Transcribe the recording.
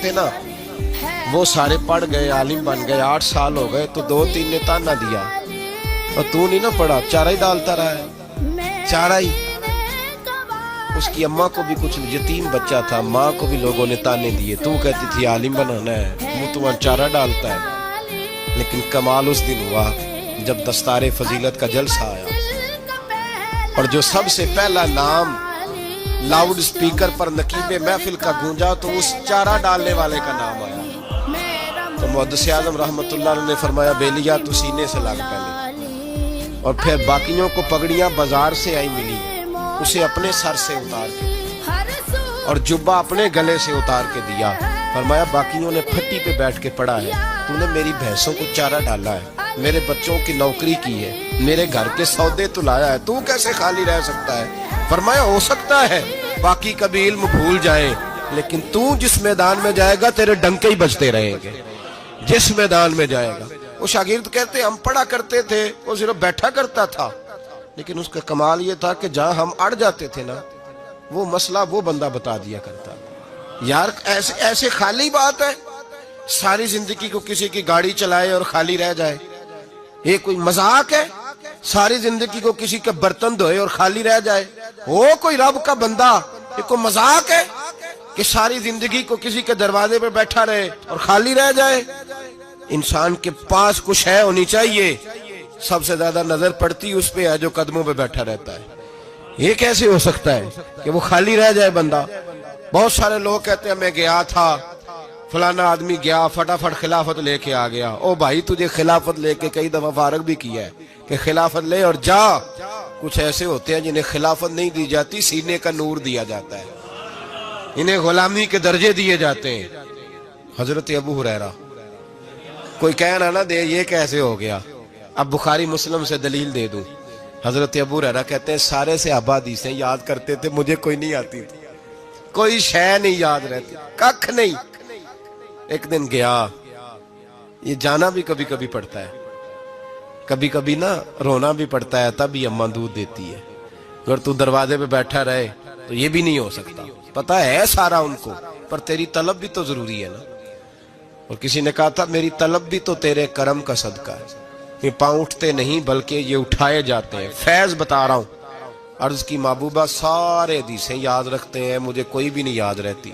تھے نا وہ سارے پڑھ گئے، عالم بن گئے، 8 سال ہو گئے، تو 2-3 نے تانا دیا اور تو نہیں نا پڑھا، چارہ ہی ڈالتا رہا ہے، چارہ ہی۔ اس کی اماں کو بھی کچھ یتیم بچہ تھا، ماں کو بھی لوگوں نے تانے دیے، تو کہتی تھی عالم بنانا ہے، وہ تمہارا چارہ ڈالتا ہے۔ لیکن کمال اس دن ہوا جب دستار فضیلت کا جلسہ آیا اور جو سب سے پہلا نام لاؤڈ سپیکر پر نقیب محفل کا گونجا تو اس چارہ ڈالنے والے کا نام آیا، تو محدث اعظم رحمت اللہ علیہ نے فرمایا بیلیا تو سینے سے لگ پہلے، اور پھر باقیوں کو پگڑیاں بازار سے آئی ملی، اسے اپنے سر سے اتار کے اور جبہ اپنے گلے سے اتار کے دیا، فرمایا باقیوں نے پھٹی پہ بیٹھ کے پڑھا ہے، تو نے میری بھینسوں کو چارہ ڈالا ہے، میرے بچوں کی نوکری کی ہے، میرے گھر کے سودے تو لایا ہے، تو کیسے خالی رہ سکتا ہے؟ فرمایا ہو سکتا ہے باقی کبھی علم بھول جائیں، لیکن تو جس میدان میں جائے گا تیرے ڈنکے ہی بجتے رہیں گے، جس میدان میں جائے گا۔ وہ شاگرد کہتے ہم پڑھا کرتے تھے، وہ صرف بیٹھا کرتا تھا، لیکن اس کا کمال یہ تھا کہ جہاں ہم اڑ جاتے تھے نا وہ مسئلہ وہ بندہ بتا دیا کرتا۔ یار ایسے خالی بات ہے ساری زندگی کو کسی کی گاڑی چلائے اور خالی رہ جائے، یہ کوئی مذاق ہے؟ ساری زندگی کو کسی کے برتن دھوئے اور خالی رہ جائے، وہ کوئی رب کا بندہ؟ یہ کوئی مذاق ہے کہ ساری زندگی کو کسی کے دروازے پہ بیٹھا رہے اور خالی رہ جائے؟ انسان کے پاس کچھ ہے ہونی چاہیے، سب سے زیادہ نظر پڑتی اس پہ ہے جو قدموں پہ بیٹھا رہتا ہے۔ یہ کیسے ہو سکتا ہے کہ وہ خالی رہ جائے بندہ؟ بہت سارے لوگ کہتے ہیں میں گیا تھا، فلانا آدمی گیا فٹافٹ خلافت لے کے آ گیا۔ او بھائی تجھے خلافت لے کے کئی دفعہ فارغ بھی کیا ہے کہ خلافت لے اور جا۔ کچھ ایسے ہوتے ہیں جنہیں خلافت نہیں دی جاتی، سینے کا نور دیا جاتا ہے، انہیں غلامی کے درجے دیے جاتے ہیں۔ حضرت ابو ہریرہ کوئی کہنا نہ دے یہ کیسے ہو گیا، اب بخاری مسلم سے دلیل دے دوں۔ حضرت ابو ہریرہ کہتے ہیں سارے صحابہ حدیثیں یاد کرتے تھے، مجھے کوئی نہیں آتی تھی، کوئی شے نہیں یاد رہتی، ککھ نہیں۔ ایک دن گیا، یہ جانا بھی کبھی کبھی پڑتا ہے، کبھی کبھی نا رونا بھی پڑتا ہے، تب ہی اماں دودھ دیتی ہے۔ اگر تو دروازے پہ بیٹھا رہے تو یہ بھی نہیں ہو سکتا، پتہ ہے سارا ان کو، پر تیری طلب بھی تو ضروری ہے نا۔ اور کسی نے کہا تھا میری طلب بھی تو تیرے کرم کا صدقہ ہے، یہ پاؤں اٹھتے نہیں بلکہ یہ اٹھائے جاتے ہیں، فیض بتا رہا ہوں۔ عرض کی محبوبہ سارے حدیثیں یاد رکھتے ہیں، مجھے کوئی بھی نہیں یاد رہتی۔